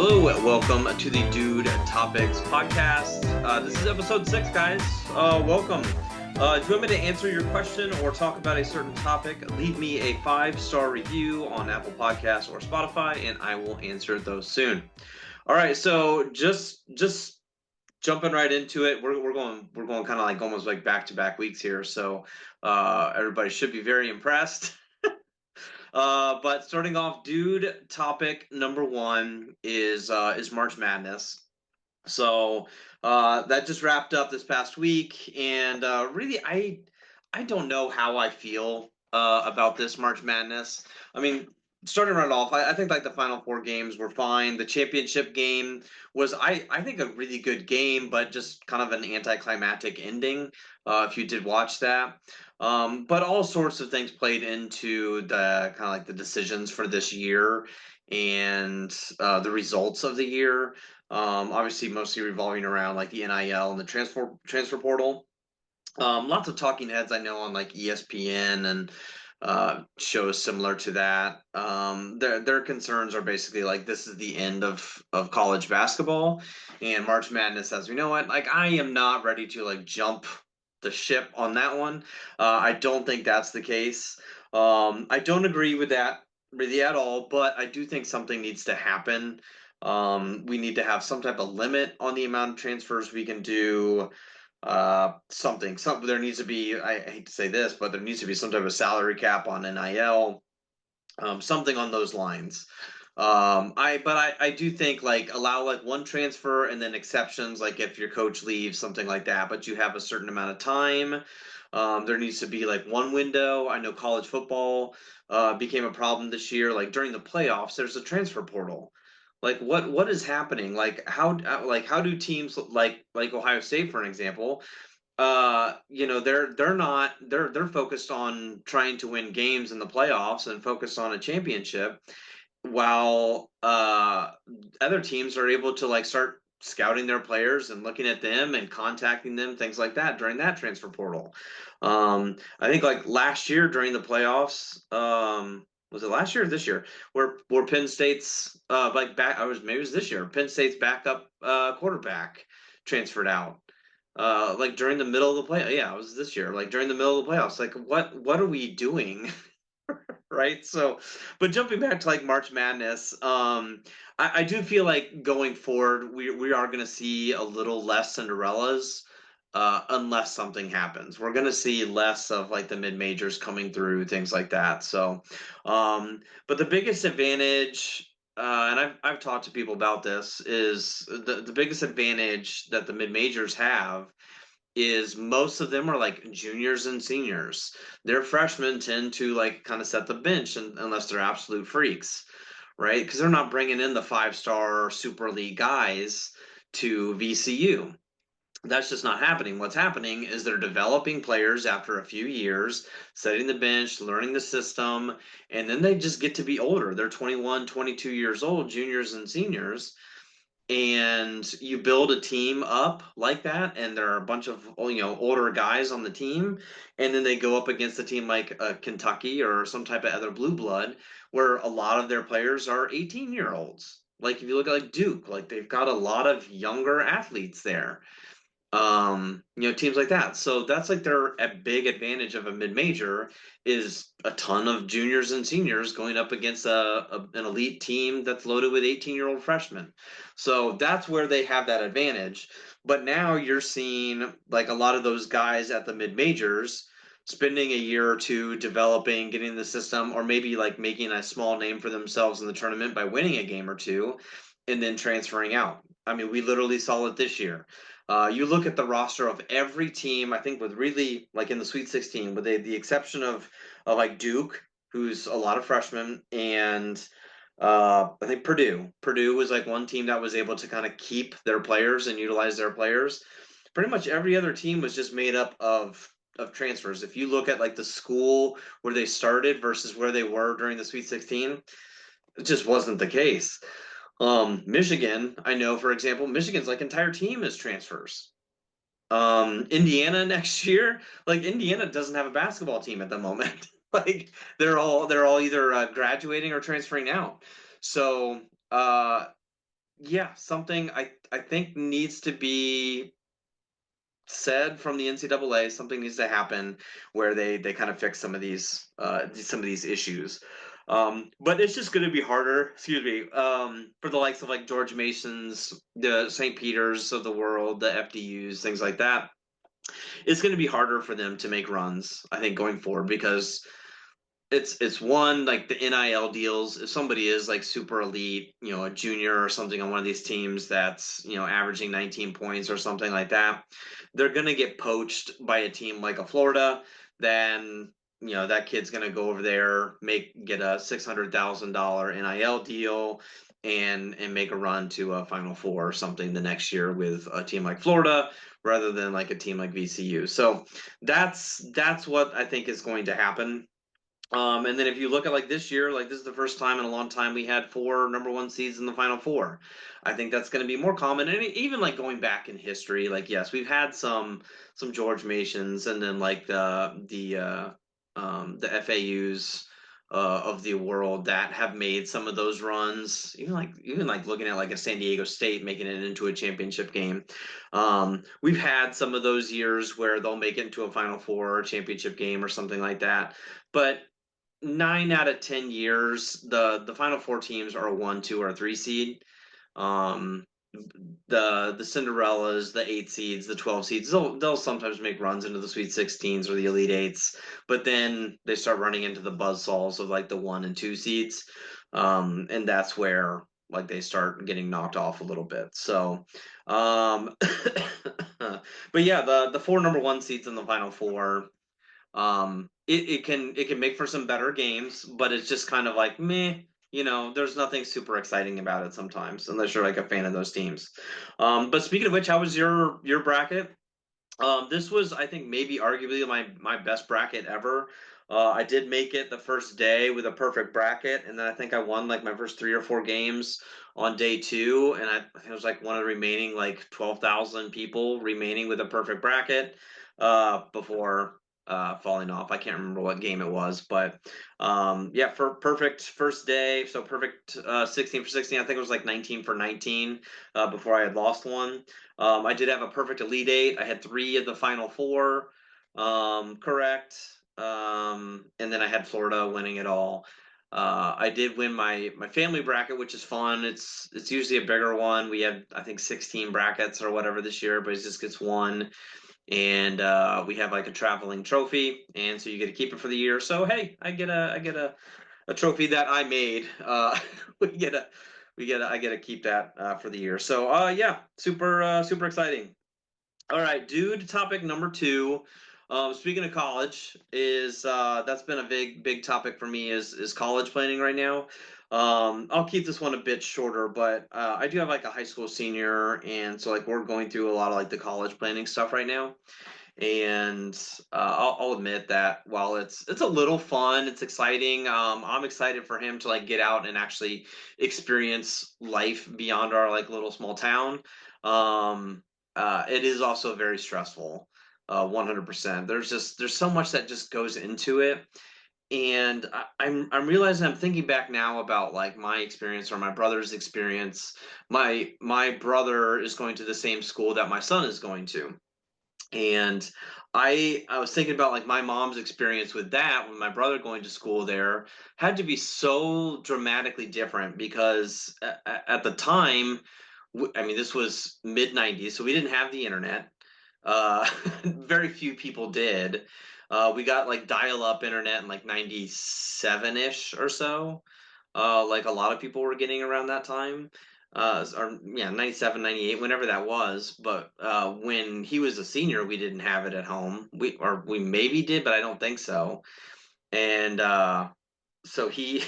Hello, welcome to the Dude Topics podcast. This is episode 6, guys. Welcome. If you want me to answer your question or talk about a certain topic, leave me a 5-star review on Apple Podcasts or Spotify, and I will answer those soon. All right, so just jumping right into it, we're going kind of like almost like back-to-back weeks here, so everybody should be very impressed. But starting off, dude, topic number 1 is March Madness. So that just wrapped up this past week, and really, I don't know how I feel about this March Madness. I mean, starting right off, I think like the Final Four games were fine. The championship game was, I think, a really good game, but just kind of an anticlimactic ending. If you did watch that. But all sorts of things played into the kind of like the decisions for this year and the results of the year. Obviously, mostly revolving around like the NIL and the transfer portal. Lots of talking heads I know on like ESPN and shows similar to that. Their concerns are basically like this is the end of college basketball, and March Madness says, you know what? Like I am not ready to like jump the ship on that one. I don't think that's the case. I don't agree with that really at all, but I do think something needs to happen. We need to have some type of limit on the amount of transfers we can do. Something there needs to be, I hate to say this, but there needs to be some type of salary cap on NIL, something on those lines. I do think like allow like one transfer and then exceptions, like if your coach leaves, something like that, but you have a certain amount of time. There needs to be like one window. I know college football became a problem this year. Like during the playoffs, there's a transfer portal. Like what is happening? Like how do teams like Ohio State, for an example, they're focused on trying to win games in the playoffs and focused on a championship, while other teams are able to like start scouting their players and looking at them and contacting them, things like that during that transfer portal. I think like last year during the playoffs, was it last year or this year, where Penn State's like back, I was maybe it was this year, Penn State's backup quarterback transferred out like during the middle of the play. Yeah, it was this year, like during the middle of the playoffs. Like what are we doing? Right. So, but jumping back to like March Madness, I do feel like going forward we are going to see a little less Cinderellas, unless something happens. We're going to see less of like the mid majors coming through, things like that. So, but the biggest advantage, and I've talked to people about this, is the biggest advantage that the mid majors have is most of them are like juniors and seniors. Their freshmen tend to like kind of set the bench unless they're absolute freaks, right? Because they're not bringing in the 5-star super league guys to VCU. That's just not happening. What's happening is they're developing players after a few years, setting the bench, learning the system, and then they just get to be older. They're 21, 22 years old, juniors and seniors, and you build a team up like that, and there are a bunch of older guys on the team, and then they go up against a team like Kentucky or some type of other blue blood where a lot of their players are 18-year-olds. Like if you look at like Duke, like they've got a lot of younger athletes there, teams like that. So that's like their a big advantage of a mid-major is a ton of juniors and seniors going up against an elite team that's loaded with 18-year-old freshmen. So that's where they have that advantage. But now you're seeing like a lot of those guys at the mid-majors spending a year or two developing, getting the system, or maybe like making a small name for themselves in the tournament by winning a game or two and then transferring out. I mean, we literally saw it this year. You look at the roster of every team, I think, with really like in the Sweet 16, with the exception of like Duke, who's a lot of freshmen, and I think Purdue. Purdue was like one team that was able to kind of keep their players and utilize their players. Pretty much every other team was just made up of transfers. If you look at like the school where they started versus where they were during the Sweet 16, it just wasn't the case. Michigan, I know, for example, Michigan's like entire team is transfers. Indiana next year, like Indiana doesn't have a basketball team at the moment. Like they're all either graduating or transferring out. So yeah, something I think needs to be said from the NCAA. Something needs to happen where they kind of fix some of these issues. But it's just going to be harder, excuse me, for the likes of like George Masons, the St. Peters of the world, the FDUs, things like that. It's going to be harder for them to make runs, I think, going forward because it's one like the NIL deals. If somebody is like super elite, you know, a junior or something on one of these teams that's, you know, averaging 19 points or something like that, they're gonna get poached by a team like a Florida. Then you know that kid's gonna go over there, get a $600,000 NIL deal, and make a run to a Final Four or something the next year with a team like Florida rather than like a team like VCU. So that's what I think is going to happen. And then if you look at like this year, like this is the first time in a long time we had four number one seeds in the Final Four. I think that's going to be more common, and even like going back in history, like yes, we've had some George Masons, and then like the FAUs of the world that have made some of those runs. Even like looking at like a San Diego State making it into a championship game. We've had some of those years where they'll make it into a Final Four or championship game or something like that. But 9 out of 10 years, the final four teams are a 1, 2, or a 3 seed. Um, the Cinderellas, the 8 seeds, the 12 seeds, they'll sometimes make runs into the Sweet 16s or the Elite Eights, but then they start running into the buzzsaws of like the 1 and 2 seeds, and that's where like they start getting knocked off a little bit. So, um, but yeah, the four number one seeds in the Final Four, it can make for some better games, but it's just kind of like meh. You know, there's nothing super exciting about it sometimes, unless you're like a fan of those teams. But speaking of which, how was your bracket? This was, I think, maybe arguably my best bracket ever. I did make it the first day with a perfect bracket, and then I think I won like my first 3 or 4 games on day two, and I think it was like one of the remaining like 12,000 people remaining with a perfect bracket before falling off. I can't remember what game it was, but yeah, for perfect first day, so perfect 16 for 16. I think it was like 19 for 19 before I had lost one. I did have a perfect Elite Eight. I had three of the Final Four correct. And then I had Florida winning it all. I did win my family bracket, which is fun. It's usually a bigger one. We had I think 16 brackets or whatever this year, but it just gets one. And we have like a traveling trophy, and so you get to keep it for the year. So hey, I get a trophy that I made. We get a I get to keep that for the year. So yeah, super exciting. All right, dude. Topic number two. Speaking of college, is that's been a big topic for me is college planning right now. I'll keep this one a bit shorter, but I do have like a high school senior, and so like we're going through a lot of like the college planning stuff right now. And I'll admit that while it's a little fun, it's exciting. I'm excited for him to like get out and actually experience life beyond our like little small town. It is also very stressful, 100%. There's so much that just goes into it, and I'm realizing I'm thinking back now about like my experience or my brother's experience. My brother is going to the same school that my son is going to, and I was thinking about like my mom's experience with that when my brother going to school there had to be so dramatically different because at the time, I mean, this was mid 90s, so we didn't have the internet. Very few people did. We got like dial-up internet in like 97-ish or so. Like a lot of people were getting around that time. Or yeah, 97, 98, whenever that was. But when he was a senior, we didn't have it at home. We maybe did, but I don't think so. And so he,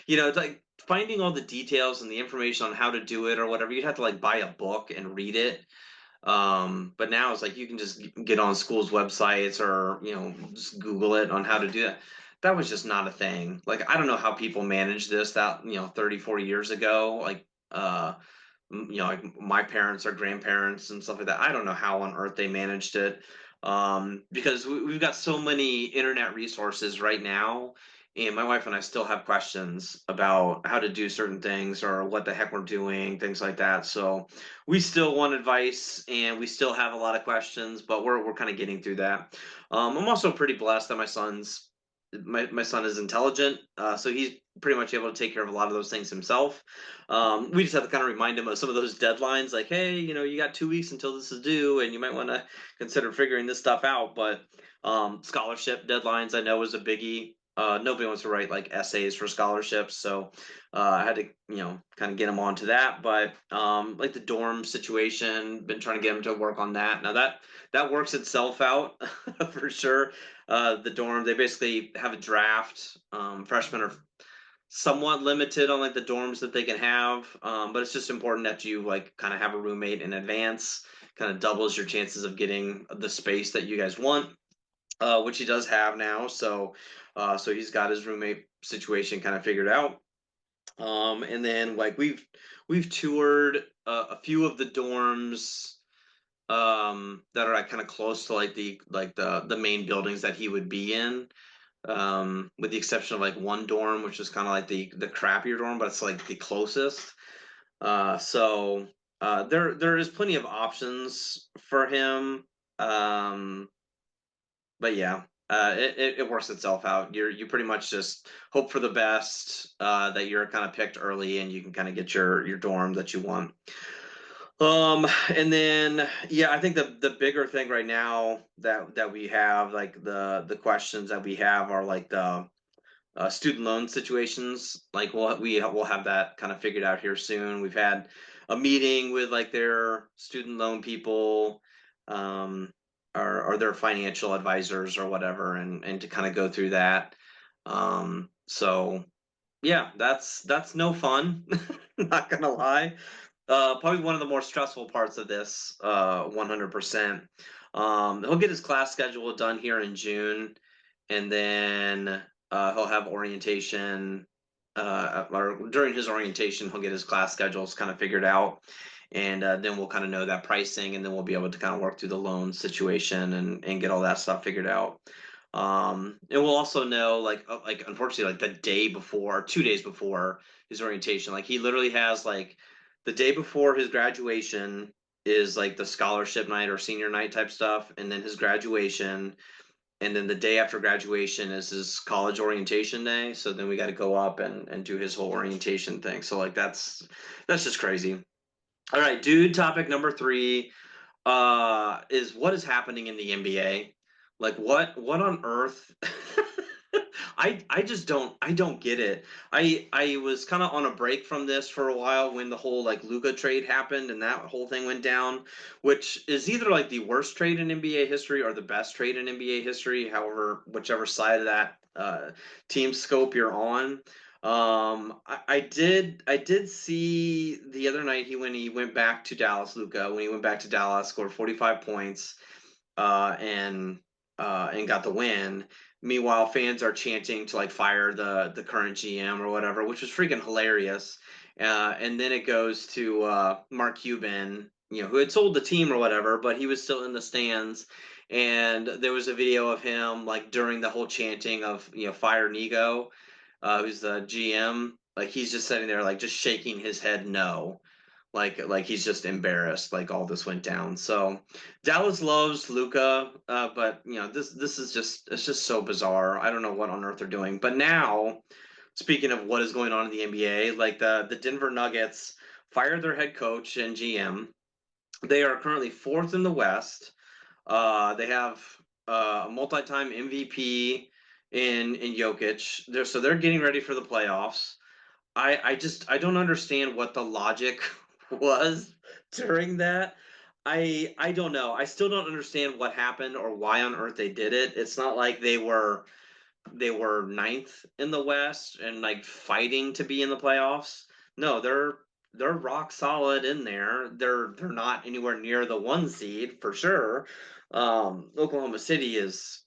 you know, it's like finding all the details and the information on how to do it or whatever. You'd have to like buy a book and read it. But now it's like you can just get on schools' websites or, you know, just Google it on how to do that. That was just not a thing. Like, I don't know how people managed this that, you know, 30, 40 years ago. Like, you know, like my parents or grandparents and stuff like that. I don't know how on earth they managed it. Because we've got so many internet resources right now. and my wife and I still have questions about how to do certain things or what the heck we're doing, things like that. So we still want advice and we still have a lot of questions, but we're kind of getting through that. I'm also pretty blessed that my son is intelligent, so he's pretty much able to take care of a lot of those things himself. We just have to kind of remind him of some of those deadlines, like, hey, you got 2 weeks until this is due, and you might want to consider figuring this stuff out. But scholarship deadlines, I know, is a biggie. Nobody wants to write like essays for scholarships, so I had to, kind of get him onto that. But like the dorm situation, been trying to get him to work on that. Now that works itself out for sure. The dorm, they basically have a draft. Freshmen are somewhat limited on like the dorms that they can have, but it's just important that you like kind of have a roommate in advance. Kind of doubles your chances of getting the space that you guys want, which he does have now. So he's got his roommate situation kind of figured out. And then like we've toured a few of the dorms that are like kind of close to like the main buildings that he would be in, with the exception of like one dorm, which is kind of like the crappier dorm, but it's like the closest. So there is plenty of options for him. Um, but yeah, it works itself out. You pretty much just hope for the best, that you're kind of picked early and you can kind of get your dorm that you want. And then yeah, I think the bigger thing right now that we have, like the questions that we have are like the student loan situations. Like we'll have that kind of figured out here soon. We've had a meeting with like their student loan people, um, or their financial advisors or whatever, and to kind of go through that. So yeah, that's no fun. Not gonna lie. Probably one of the more stressful parts of this, 100%. He'll get his class schedule done here in June, and then he'll have orientation. Or during his orientation, he'll get his class schedules kind of figured out, and then we'll kind of know that pricing, and then we'll be able to kind of work through the loan situation and get all that stuff figured out. And we'll also know like unfortunately like the day before, 2 days before his orientation, like he literally has like the day before his graduation is like the scholarship night or senior night type stuff, and then his graduation, and then the day after graduation is his college orientation day. So then we got to go up and do his whole orientation thing. So like that's just crazy. All right, dude. Topic number three is what is happening in the NBA. Like what on earth? I just don't get it. I was kind of on a break from this for a while when the whole like Luka trade happened and that whole thing went down, which is either like the worst trade in NBA history or the best trade in NBA history, however, whichever side of that team scope you're on. I did see the other night when he went back to Dallas, Luka, when he went back to Dallas, scored 45 points, uh, and and got the win. Meanwhile, fans are chanting to like fire the current GM or whatever, which was freaking hilarious. And then it goes to Mark Cuban, who had sold the team or whatever, but he was still in the stands. And there was a video of him like during the whole chanting of fire Nigo, who's the GM. Like he's just sitting there like just shaking his head no, like he's just embarrassed like all this went down. So Dallas loves Luka, but this is just it's just so bizarre. I don't know what on earth they're doing. But now, speaking of what is going on in the NBA, like the Denver Nuggets fired their head coach and GM. They are currently fourth in the West. They have a multi-time MVP in Jokic. So they're getting ready for the playoffs. I don't understand what the logic was during that. I don't know. I still don't understand what happened or why on earth they did it. It's not like they were ninth in the West and like fighting to be in the playoffs. No, they're rock solid in there. They're not anywhere near the one seed for sure. Oklahoma City is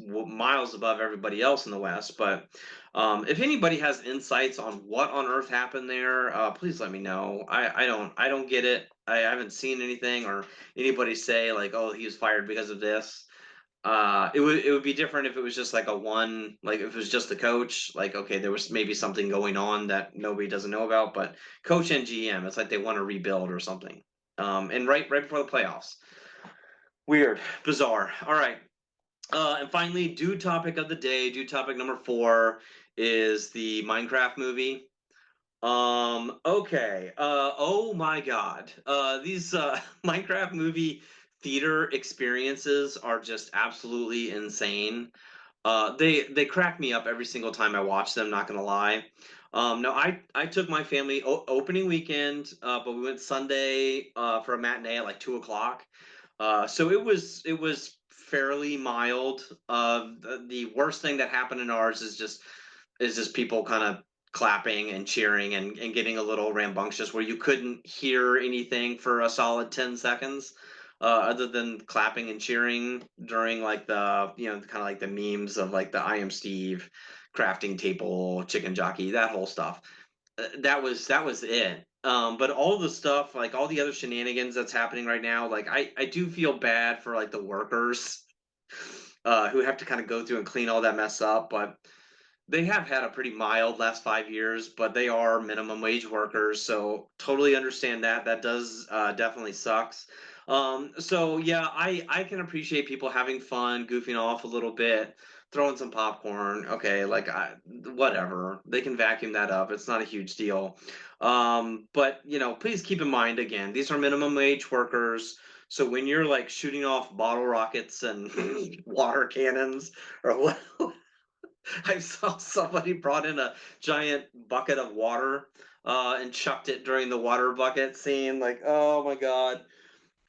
miles above everybody else in the West. But if anybody has insights on what on earth happened there, please let me know. I don't get it. I haven't seen anything or anybody say like, oh, he was fired because of this. It would be different if it was just like a one, like if it was just the coach, like okay, there was maybe something going on that nobody doesn't know about, but coach and GM, it's like they want to rebuild or something. And right before the playoffs. Weird, bizarre. All right. And finally, due topic of the day, due topic number 4 is the Minecraft movie. Okay. Oh my God. These Minecraft movie theater experiences are just absolutely insane. They crack me up every single time I watch them, not gonna lie. No, I took my family opening weekend, but we went Sunday for a matinee at like 2 o'clock. So it was fairly mild. The worst thing that happened in ours is just people kind of clapping and cheering and getting a little rambunctious where you couldn't hear anything for a solid 10 seconds other than clapping and cheering during like the kind of like the memes of like the I am Steve crafting table chicken jockey, that whole stuff. That was it. But all the stuff, like all the other shenanigans that's happening right now, like I do feel bad for like the workers who have to kind of go through and clean all that mess up. But they have had a pretty mild last 5 years, but they are minimum wage workers, so totally understand that. That does definitely sucks. So yeah, I can appreciate people having fun, goofing off a little bit, throwing some popcorn. Okay, like whatever, they can vacuum that up. It's not a huge deal. But please keep in mind again, these are minimum wage workers. So when you're like shooting off bottle rockets and water cannons or what I saw somebody brought in a giant bucket of water and chucked it during the water bucket scene. Like, oh my God.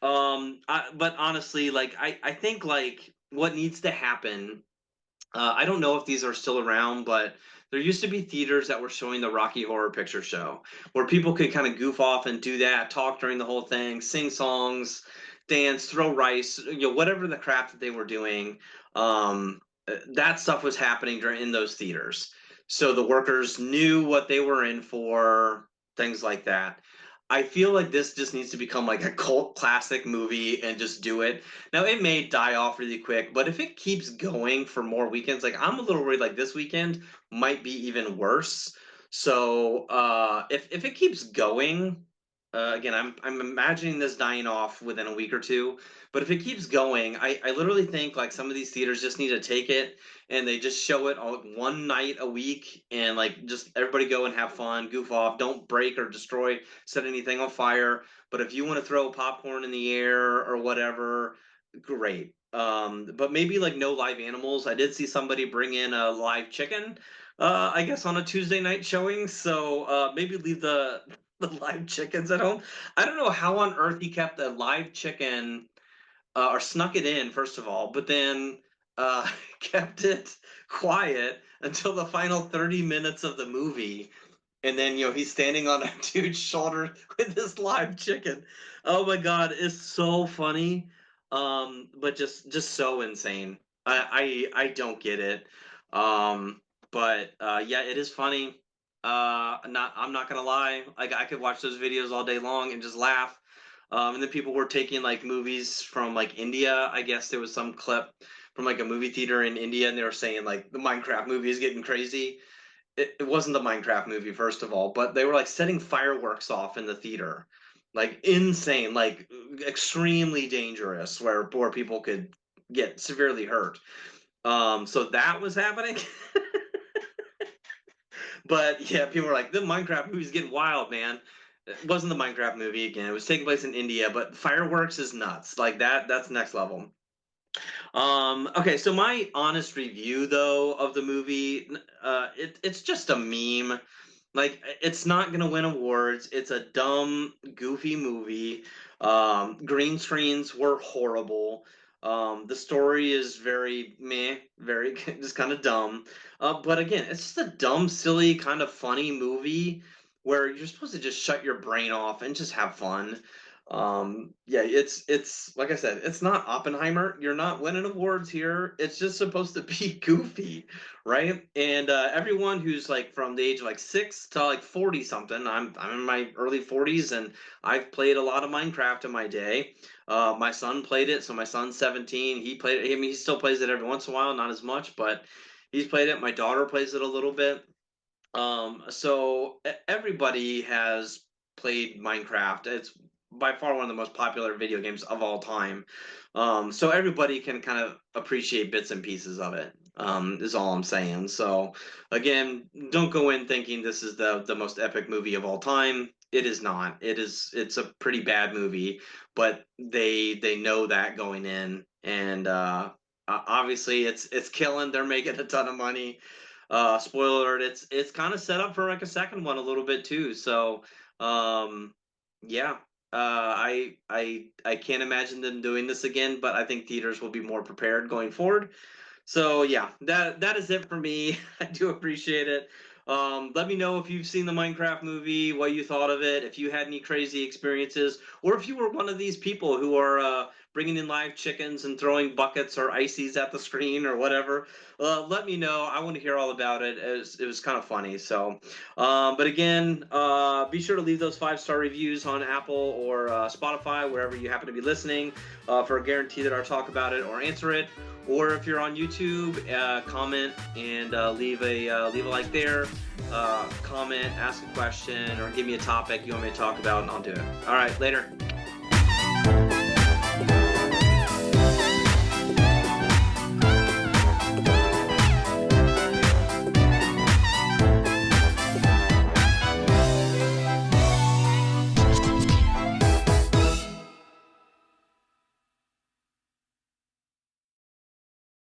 But honestly, like, I think like what needs to happen. I don't know if these are still around, but there used to be theaters that were showing the Rocky Horror Picture Show, where people could kind of goof off and do that, talk during the whole thing, sing songs, dance, throw rice, whatever the crap that they were doing. That stuff was happening during in those theaters, so the workers knew what they were in for, things like that. I feel like this just needs to become like a cult classic movie and just do it. Now it may die off really quick, but if it keeps going for more weekends, like I'm a little worried like this weekend might be even worse. So if it keeps going, again, I'm imagining this dying off within a week or two. But if it keeps going, I literally think like some of these theaters just need to take it and they just show it on one night a week and like just everybody go and have fun, goof off, don't break or destroy, set anything on fire. But if you want to throw popcorn in the air or whatever, great. But maybe like no live animals. I did see somebody bring in a live chicken, I guess on a Tuesday night showing. So maybe leave the live chickens at home. I don't know how on earth he kept a live chicken or snuck it in first of all, but then kept it quiet until the final 30 minutes of the movie. And then he's standing on a dude's shoulder with this live chicken. Oh my God, it's so funny, but just so insane. I don't get it, um, but yeah, it is funny. I'm not gonna lie. Like I could watch those videos all day long and just laugh. And then people were taking like movies from like India. I guess there was some clip from like a movie theater in India, and they were saying like the Minecraft movie is getting crazy. It wasn't the Minecraft movie, first of all, but they were like setting fireworks off in the theater, like insane, like extremely dangerous, where people could get severely hurt. So that was happening. But yeah, people were like, the Minecraft movie's getting wild, man. It wasn't the Minecraft movie again. It was taking place in India, but fireworks is nuts. Like that's next level. Okay, so my honest review though of the movie, it's just a meme. Like it's not gonna win awards. It's a dumb, goofy movie. Green screens were horrible. The story is very meh, very just kind of dumb. But again, it's just a dumb, silly, kind of funny movie where you're supposed to just shut your brain off and just have fun. Yeah, it's like I said, it's not Oppenheimer. You're not winning awards here. It's just supposed to be goofy, right? And everyone who's like from the age of like 6 to like 40 something. I'm in my early 40s, and I've played a lot of Minecraft in my day. My son played it, so my son's 17. He played it. I mean, he still plays it every once in a while, not as much, but he's played it. My daughter plays it a little bit. So everybody has played Minecraft. It's by far one of the most popular video games of all time. So everybody can kind of appreciate bits and pieces of it. Is all I'm saying. So again, don't go in thinking this is the most epic movie of all time. It is not. It's a pretty bad movie, but they know that going in, and obviously it's killing. They're making a ton of money. Spoiler alert, it's kind of set up for like a second one a little bit too. So um yeah. I can't imagine them doing this again, but I think theaters will be more prepared going forward. So yeah, that is it for me. I do appreciate it. Let me know if you've seen the Minecraft movie, what you thought of it, if you had any crazy experiences, or if you were one of these people who are bringing in live chickens and throwing buckets or ices at the screen or whatever. Let me know. I want to hear all about it. It was kind of funny. So, but again, be sure to leave those 5-star reviews on Apple or Spotify, wherever you happen to be listening, for a guarantee that I'll talk about it or answer it. Or if you're on YouTube, comment and leave a like there. Comment, ask a question, or give me a topic you want me to talk about, and I'll do it. All right, later.